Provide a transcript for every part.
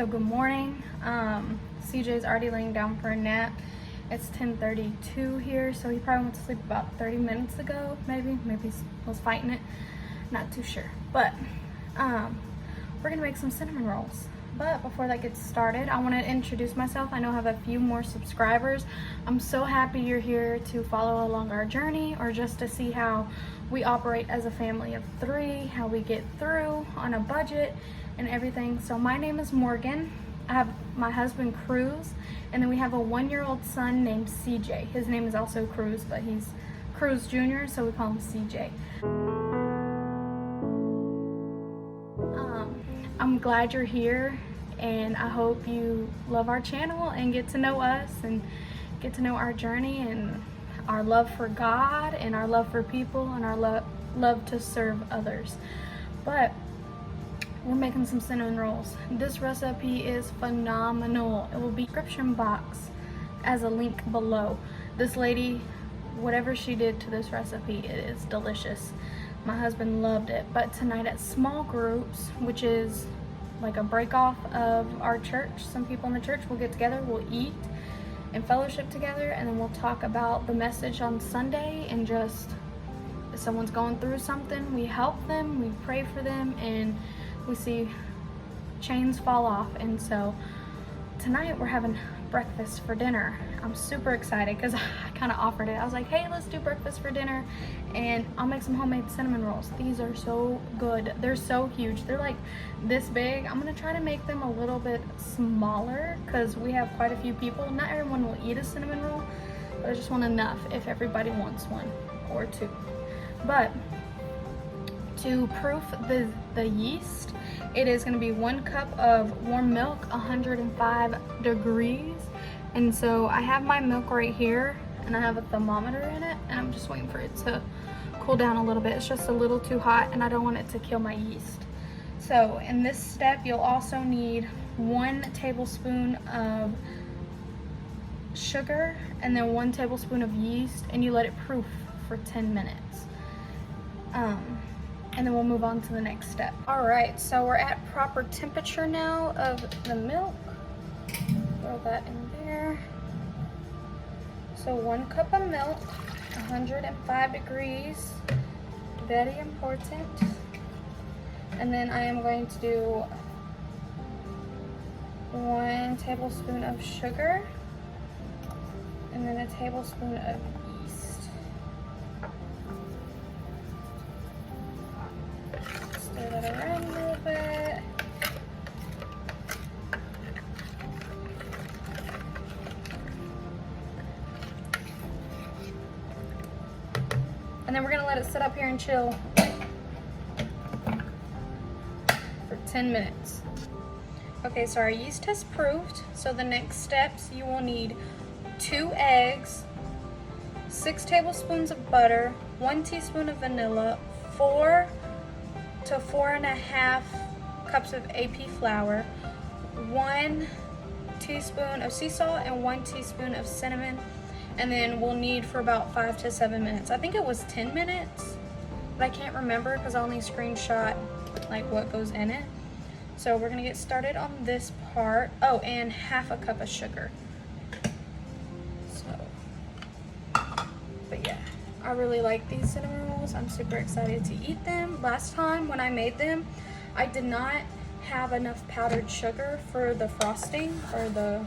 So good morning. CJ's already laying down for a nap. It's 10:32 here, so he probably went to sleep about 30 minutes ago, maybe he was fighting it, not too sure. But we're gonna make some cinnamon rolls. But before that gets started, I want to introduce myself. I know I have a few more subscribers. I'm so happy you're here to follow along our journey, or just to see how we operate as a family of 3, how we get through on a budget and everything. So my name is Morgan. I have my husband Cruz, and then we have a 1-year-old son named CJ. His name is also Cruz, but he's Cruz Jr., so we call him CJ. I'm glad you're here, and I hope you love our channel and get to know us and get to know our journey and our love for God and our love for people and our love to serve others. But we're making some cinnamon rolls. This recipe is phenomenal. It will be in the description box as a link below. This lady, whatever she did to this recipe, it is delicious. My husband loved it. But tonight at small groups, which is like a break off of our church, some people in the church will get together, we'll eat and fellowship together, and then we'll talk about the message on Sunday, and just if someone's going through something, we help them, we pray for them, and we see chains fall off. And so tonight we're having breakfast for dinner. I'm super excited because I kind of offered it. I was like, hey, let's do breakfast for dinner, and I'll make some homemade cinnamon rolls. These are so good. They're so huge. They're like this big. I'm gonna try to make them a little bit smaller because we have quite a few people. Not everyone will eat a cinnamon roll, but I just want enough if everybody wants 1 or 2. But to proof the yeast, it is going to be 1 cup of warm milk, 105 degrees. And so I have my milk right here, and I have a thermometer in it, and I'm just waiting for it to cool down a little bit. It's just a little too hot, and I don't want it to kill my yeast. So in this step, you'll also need 1 tablespoon of sugar and then 1 tablespoon of yeast, and you let it proof for 10 minutes. And then we'll move on to the next step. All right, so we're at proper temperature now of the milk. Throw that in there. So 1 cup of milk, 105 degrees, very important. And then I am going to do 1 tablespoon of sugar, and then a tablespoon of yeast. Stir that around a little bit. And then we're gonna let it sit up here and chill for 10 minutes. Okay, so our yeast has proofed. So the next steps, you will need 2 eggs, 6 tablespoons of butter, 1 teaspoon of vanilla, 4 to 4.5 cups of AP flour, 1 teaspoon of sea salt, and 1 teaspoon of cinnamon. And then we'll need for about 5 to 7 minutes. I think it was 10 minutes, but I can't remember because I only screenshot like what goes in it. So we're gonna get started on this part. Oh, and 1/2 cup of sugar. So, but yeah, I really like these cinnamon rolls. I'm super excited to eat them. Last time when I made them, I did not have enough powdered sugar for the frosting, or the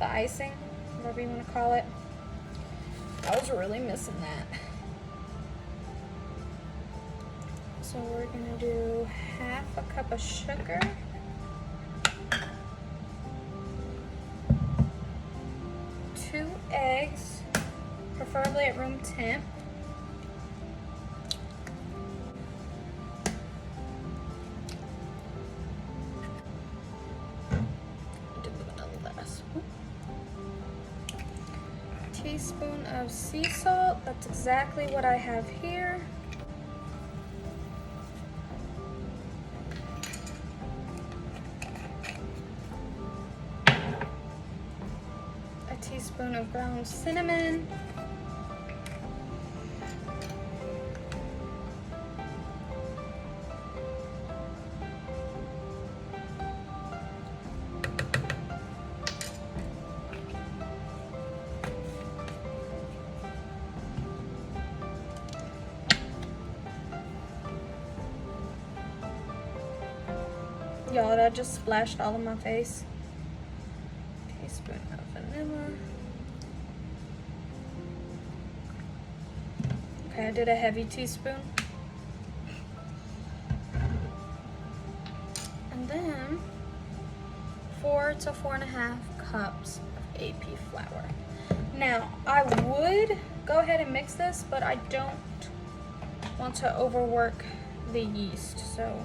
icing, whatever you want to call it. I was really missing that. So we're gonna do 1/2 cup of sugar, 2 eggs, preferably at room temp, teaspoon of sea salt. That's exactly what I have here. A teaspoon of ground cinnamon. Y'all, that just splashed all of my face. Teaspoon of vanilla. Okay, I did a heavy teaspoon. And then 4 to 4.5 cups of AP flour. Now, I would go ahead and mix this, but I don't want to overwork the yeast, so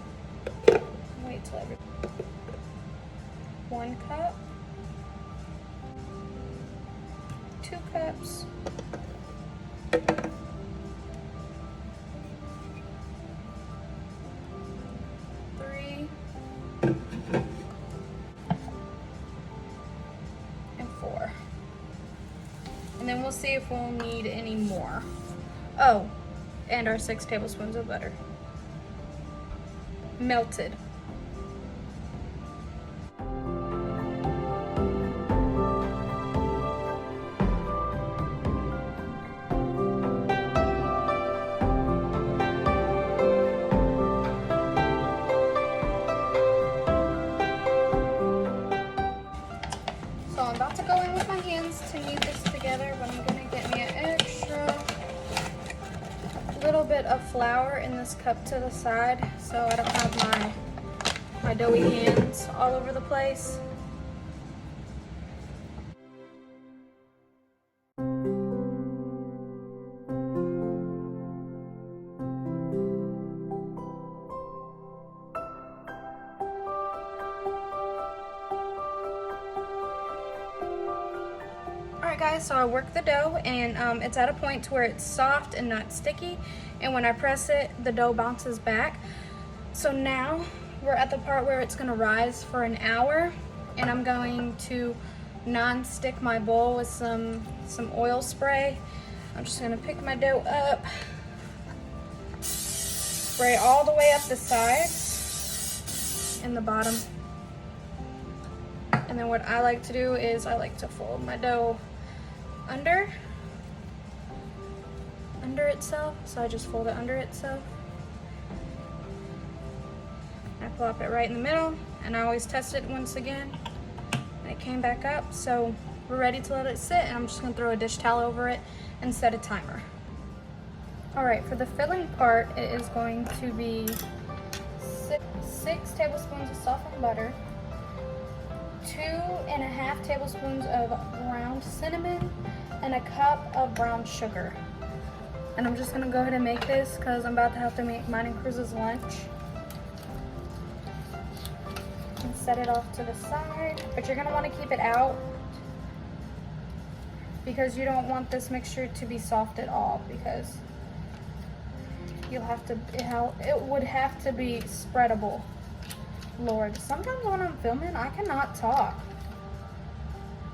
wait till 1 cup, 2 cups, 3, and 4. And then we'll see if we'll need any more. Oh, and our 6 tablespoons of butter. Melted. So I'm about to go in with my hands to knead this together, but I'm gonna get me an extra little bit of flour in this cup to the side so I don't have my doughy hands all over the place. Alright guys, so I worked the dough and it's at a point to where it's soft and not sticky, and when I press it, the dough bounces back. So now we're at the part where it's going to rise for an hour, and I'm going to non-stick my bowl with some oil spray. I'm just going to pick my dough up, spray all the way up the sides and the bottom. And then what I like to do is I like to fold my dough under itself. So I just fold it under itself. I plop it right in the middle, and I always test it once again. And it came back up, so we're ready to let it sit, and I'm just gonna throw a dish towel over it and set a timer. All right, for the filling part, it is going to be 6 tablespoons of softened butter, 2.5 tablespoons of ground cinnamon, and a cup of brown sugar. And I'm just gonna go ahead and make this because I'm about to have to make mine and Cruz's lunch. And set it off to the side, but you're gonna want to keep it out because you don't want this mixture to be soft at all, because you'll have to, it would have to be spreadable. Lord, sometimes when I'm filming, I cannot talk.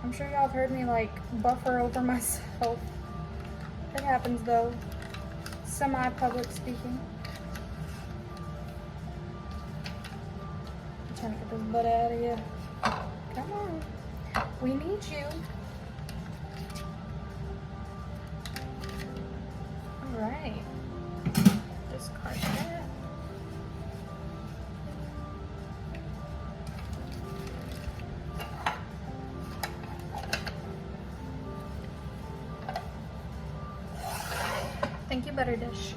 I'm sure y'all have heard me like buffer over myself. It happens though. Semi-public speaking. I'm trying to get this butt out of you. Come on. We need you. Alright. Discard that. Thank you, butter dish.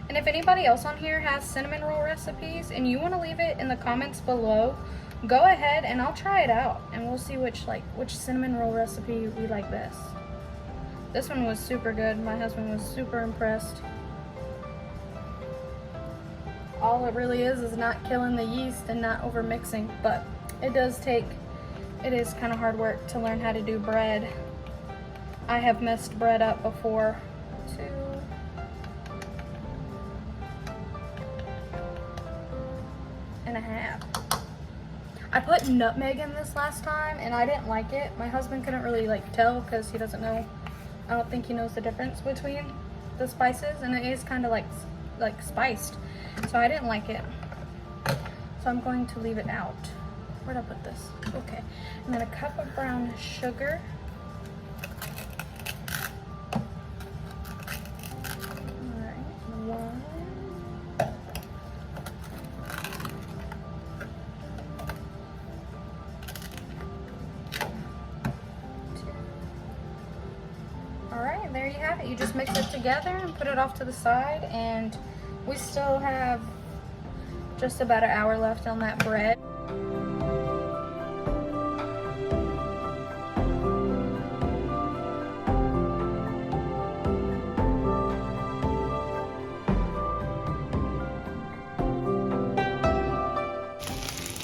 And if anybody else on here has cinnamon roll recipes and you want to leave it in the comments below, go ahead and I'll try it out and we'll see which cinnamon roll recipe we like best. This one was super good. My husband was super impressed. All it really is not killing the yeast and not over mixing, but it is kind of hard work to learn how to do bread. I have messed bread up before. 2.5. I put nutmeg in this last time and I didn't like it. My husband couldn't really tell because he doesn't know. I don't think he knows the difference between the spices, and it is kind of like spiced. So I didn't like it. So I'm going to leave it out. Where'd I put this? Okay. And then a cup of brown sugar. you have it. You just mix it together and put it off to the side, and we still have just about an hour left on that bread.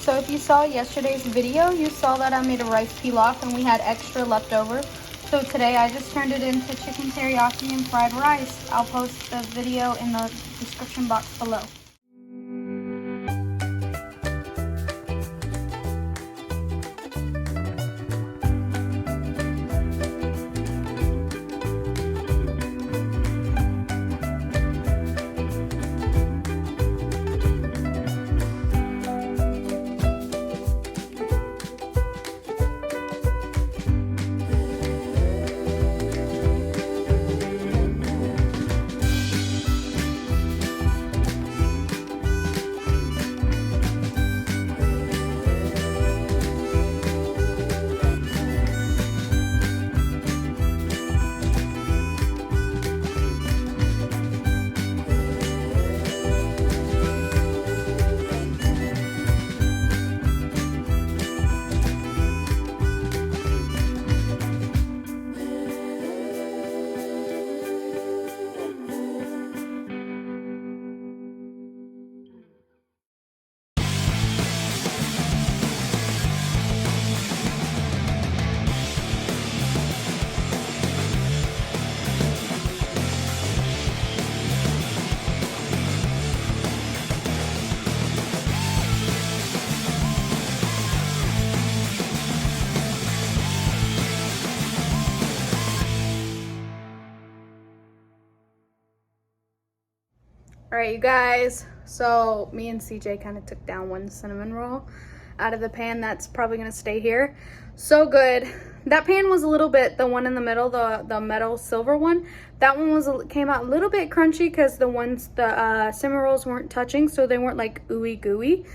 So if you saw yesterday's video, you saw that I made a rice pilaf and we had extra left over. So today I just turned it into chicken teriyaki and fried rice. I'll post the video in the description box below. All right, you guys, so me and CJ kind of took down one cinnamon roll out of the pan. That's probably gonna stay here. So good. That pan was a little bit, the one in the middle, the metal silver one, that one came out a little bit crunchy because the cinnamon rolls weren't touching, so they weren't like ooey gooey,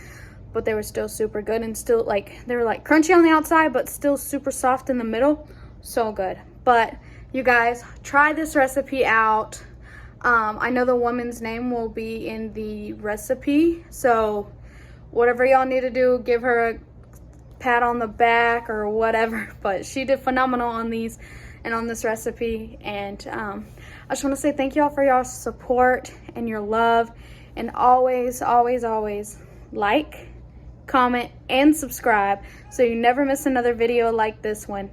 but they were still super good, and still like, they were like crunchy on the outside, but still super soft in the middle. So good. But you guys, try this recipe out. I know the woman's name will be in the recipe, so whatever y'all need to do, give her a pat on the back or whatever, but she did phenomenal on these and on this recipe. And I just want to say thank y'all for y'all support and your love, and always like, comment, and subscribe so you never miss another video like this one.